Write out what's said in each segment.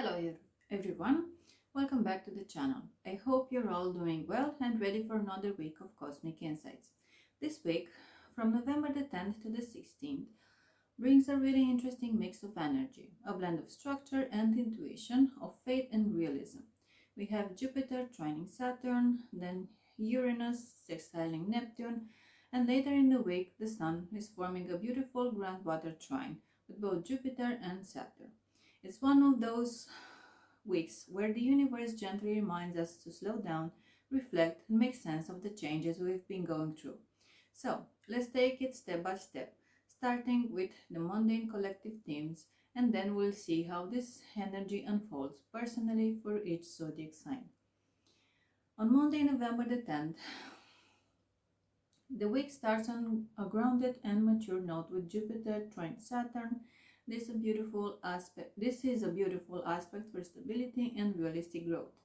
Hello everyone, welcome back to the channel. I hope you're all doing well and ready for another week of Cosmic Insights. This week, from November the 10th to the 16th, brings a really interesting mix of energy, a blend of structure and intuition, of faith and realism. We have Jupiter trining Saturn, then Uranus sextiling Neptune, and later in the week the Sun is forming a beautiful groundwater trine with both Jupiter and Saturn. It's one of those weeks where the universe gently reminds us to slow down, reflect, and make sense of the changes we've been going through. So, let's take it step by step, starting with the mundane collective themes, and then we'll see how this energy unfolds personally for each zodiac sign. On Monday, November the 10th, the week starts on a grounded and mature note with Jupiter trine Saturn. This is a beautiful aspect for stability and realistic growth.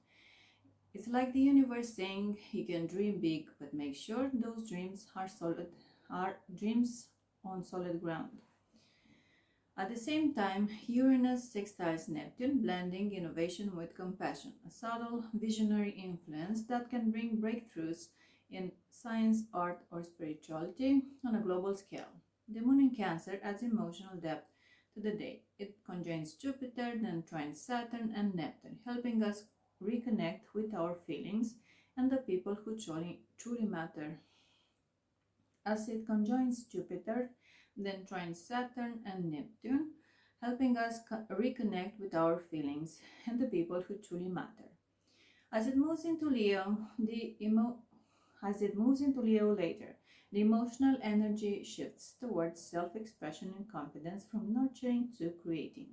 It's like the universe saying you can dream big, but make sure those dreams are dreams on solid ground. At the same time, Uranus sextiles Neptune, blending innovation with compassion, a subtle visionary influence that can bring breakthroughs in science, art, or spirituality on a global scale. The moon in Cancer adds emotional depth to the day. It conjoins Jupiter, then trines Saturn and Neptune, helping us reconnect with our feelings and the people who truly matter. As it conjoins Jupiter, then trines Saturn and Neptune, helping us reconnect with our feelings and the people who truly matter. As it moves into Leo, later, the emotional energy shifts towards self-expression and confidence from nurturing to creating.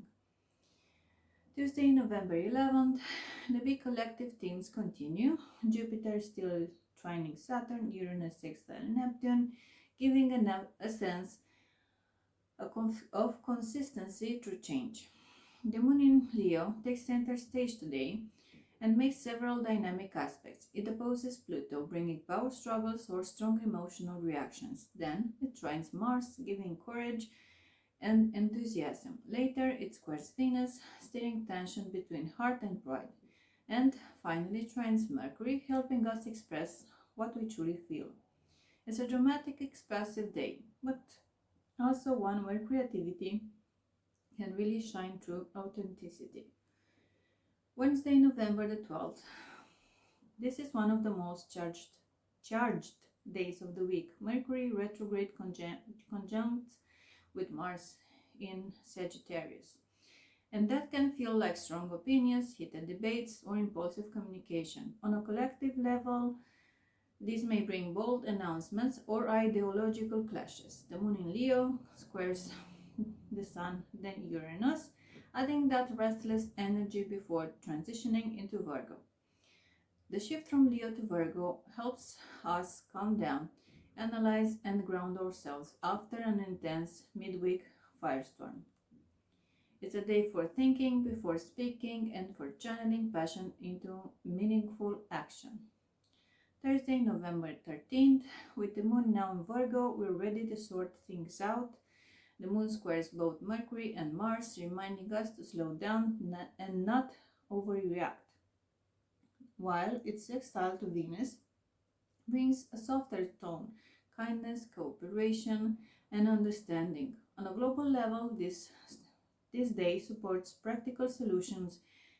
Tuesday, November 11th, the big collective themes continue. Jupiter still trining Saturn, Uranus sextile Neptune, giving a sense of consistency through change. The moon in Leo takes center stage today and makes several dynamic aspects. It opposes Pluto, bringing power struggles or strong emotional reactions. Then it trines Mars, giving courage and enthusiasm. Later, it squares Venus, stirring tension between heart and pride. And finally, trines Mercury, helping us express what we truly feel. It's a dramatic, expressive day, but also one where creativity can really shine through authenticity. Wednesday, November the 12th. This is one of the most charged days of the week. Mercury retrograde conjunct with Mars in Sagittarius. And that can feel like strong opinions, heated debates, or impulsive communication. On a collective level, these may bring bold announcements or ideological clashes. The moon in Leo squares the Sun, then Uranus, adding that restless energy before transitioning into Virgo. The shift from Leo to Virgo helps us calm down, analyze, and ground ourselves after an intense midweek firestorm. It's a day for thinking before speaking and for channeling passion into meaningful action. Thursday, November 13th, with the moon now in Virgo, we're ready to sort things out. The moon squares both Mercury and Mars, reminding us to slow down and not overreact, while its sextile to Venus brings a softer tone, kindness, cooperation, and understanding. On a global level, this day supports practical solutions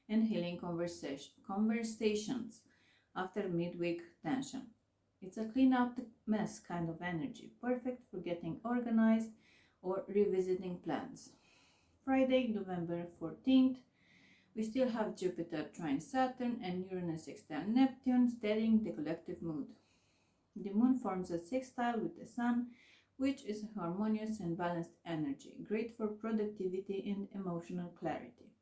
and healing conversations after midweek tension. It's a clean up the mess kind of energy, perfect for getting organized or revisiting plans. Friday, November 14th, we still have Jupiter trine Saturn and Uranus sextile Neptune, steadying the collective mood. The moon forms a sextile with the Sun, which is a harmonious and balanced energy, great for productivity and emotional clarity.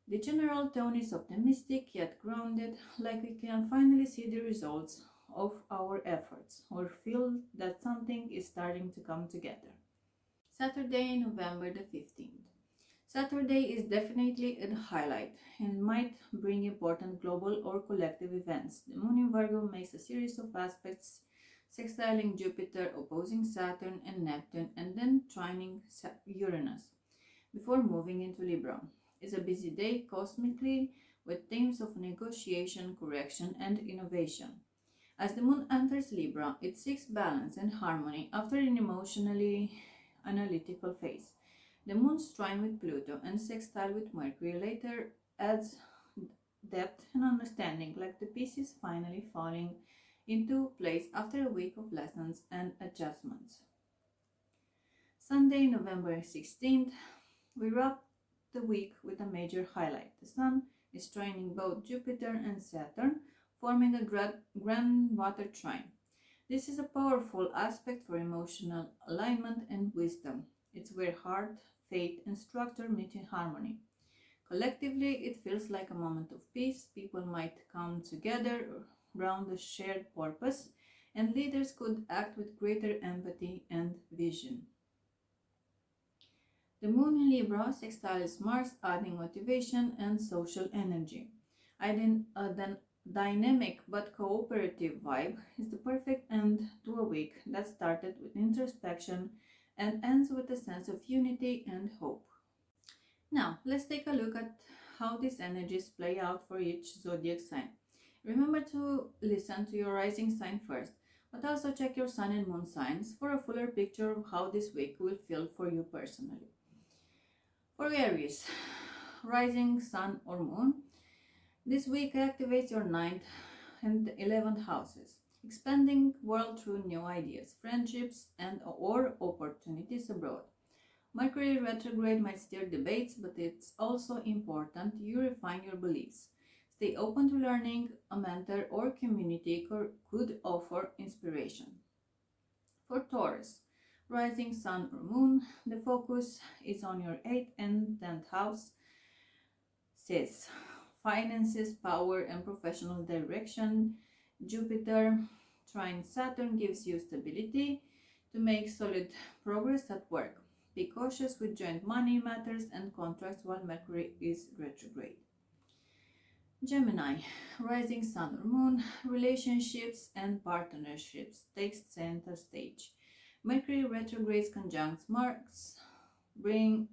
The general tone is optimistic yet grounded, like we can finally see the results of our efforts or feel that something is starting to come together. Saturday, November the 15th. Saturday is definitely a highlight and might bring important global or collective events. The moon in Virgo makes a series of aspects, sextiling Jupiter, opposing Saturn and Neptune, and then trining Uranus before moving into Libra. It's a busy day cosmically with themes of negotiation, correction, and innovation. As the moon enters Libra, it seeks balance and harmony after an emotionally analytical phase. The moon's trine with Pluto and sextile with Mercury later adds depth and understanding, like the pieces finally falling into place after a week of lessons and adjustments. Sunday, November 16th, we wrap the week with a major highlight. The Sun is trining both Jupiter and Saturn, forming a grand water trine. This is a powerful aspect for emotional alignment and wisdom. It's where heart, faith, and structure meet in harmony. Collectively, it feels like a moment of peace. People might come together around a shared purpose, and leaders could act with greater empathy and vision. The moon in Libra sextiles Mars, adding motivation and social energy. A dynamic but cooperative vibe is the perfect end to a week that started with introspection and ends with a sense of unity and hope. Now, let's take a look at how these energies play out for each zodiac sign. Remember to listen to your rising sign first, but also check your sun and moon signs for a fuller picture of how this week will feel for you personally. For Aries, rising sun or moon, this week activates your ninth and 11th houses, expanding world through new ideas, friendships, and or opportunities abroad. Mercury retrograde might stir debates, but it's also important you refine your beliefs. Stay open to learning. A mentor or community could offer inspiration. For Taurus, rising sun or moon, the focus is on your 8th and 10th house, says finances, power, and professional direction. Jupiter trine Saturn gives you stability to make solid progress at work. Be cautious with joint money matters and contracts while Mercury is retrograde. Gemini, rising sun or moon, relationships and partnerships takes center stage. Mercury retrogrades conjunct Mars may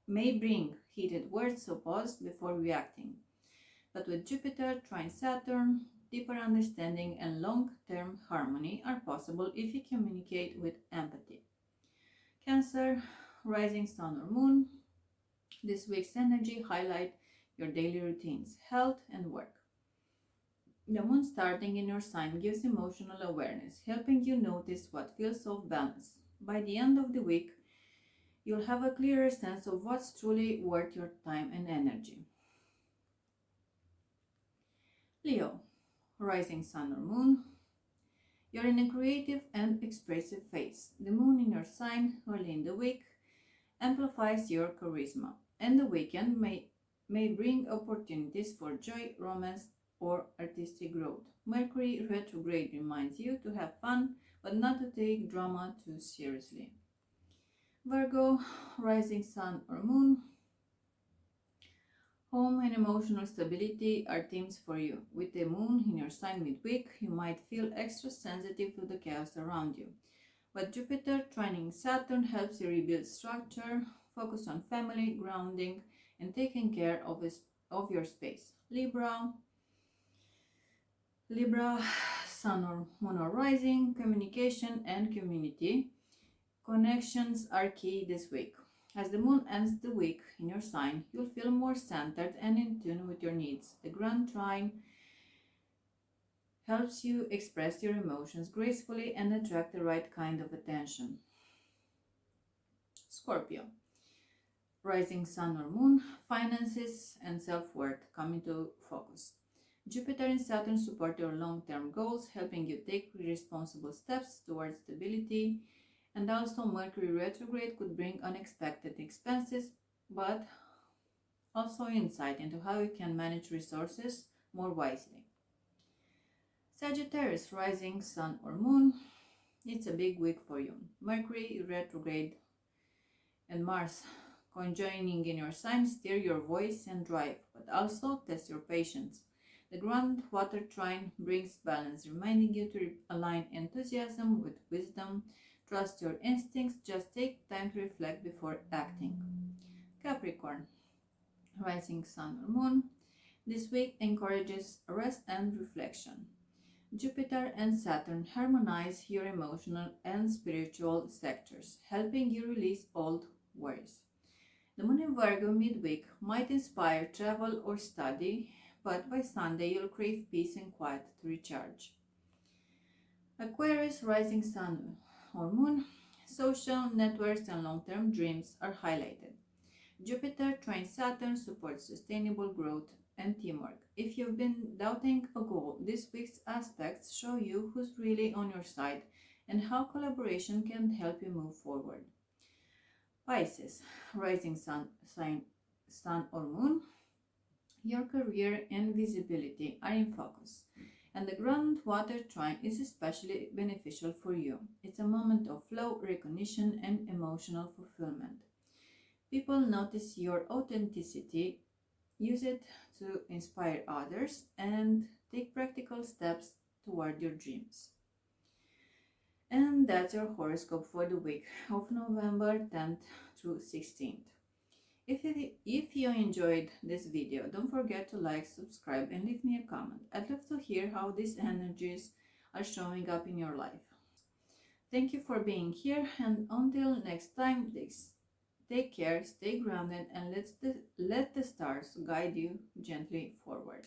bring heated words, so pause before reacting. But with Jupiter trine Saturn, deeper understanding and long-term harmony are possible if you communicate with empathy. Cancer, rising sun or moon, this week's energy highlight your daily routines, health and work. The moon starting in your sign gives emotional awareness, helping you notice what feels off balance. By the end of the week, you'll have a clearer sense of what's truly worth your time and energy. Leo, rising sun or moon, you're in a creative and expressive phase. The moon in your sign early in the week amplifies your charisma, and the weekend may bring opportunities for joy, romance, or artistic growth. Mercury retrograde reminds you to have fun, but not to take drama too seriously. Virgo, rising sun or moon, home and emotional stability are themes for you. With the moon in your sign midweek, you might feel extra sensitive to the chaos around you. But Jupiter trining Saturn helps you rebuild structure, focus on family, grounding, and taking care of your space. Libra, sun or moon or rising, communication and community connections are key this week. As the moon ends the week in your sign, you'll feel more centered and in tune with your needs. The grand trine helps you express your emotions gracefully and attract the right kind of attention. Scorpio, rising sun or moon, finances and self-worth come into focus. Jupiter and Saturn support your long-term goals, helping you take responsible steps towards stability. And also Mercury retrograde could bring unexpected expenses, but also insight into how you can manage resources more wisely. Sagittarius, rising sun or moon, it's a big week for you. Mercury retrograde and Mars conjoining in your sign steer your voice and drive, but also test your patience. The grand water trine brings balance, reminding you to align enthusiasm with wisdom. Trust your instincts, just take time to reflect before acting. Capricorn, Rising Sun or Moon. This week encourages rest and reflection. Jupiter and Saturn harmonize your emotional and spiritual sectors, helping you release old worries. The Moon in Virgo midweek might inspire travel or study, but by Sunday you'll crave peace and quiet to recharge. Aquarius rising Sun or Moon, social networks and long-term dreams are highlighted. Jupiter trines Saturn supports sustainable growth and teamwork. If you've been doubting a goal, this week's aspects show you who's really on your side and how collaboration can help you move forward. Pisces, rising sun or moon, your career and visibility are in focus, and the groundwater trine is especially beneficial for you. It's a moment of flow, recognition, and emotional fulfillment. People notice your authenticity, use it to inspire others, and take practical steps toward your dreams. And that's your horoscope for the week of November 10th through 16th. If you enjoyed this video, don't forget to like, subscribe, and leave me a comment. I'd love to hear how these energies are showing up in your life. Thank you for being here, and until next time, take care, stay grounded, and let the stars guide you gently forward.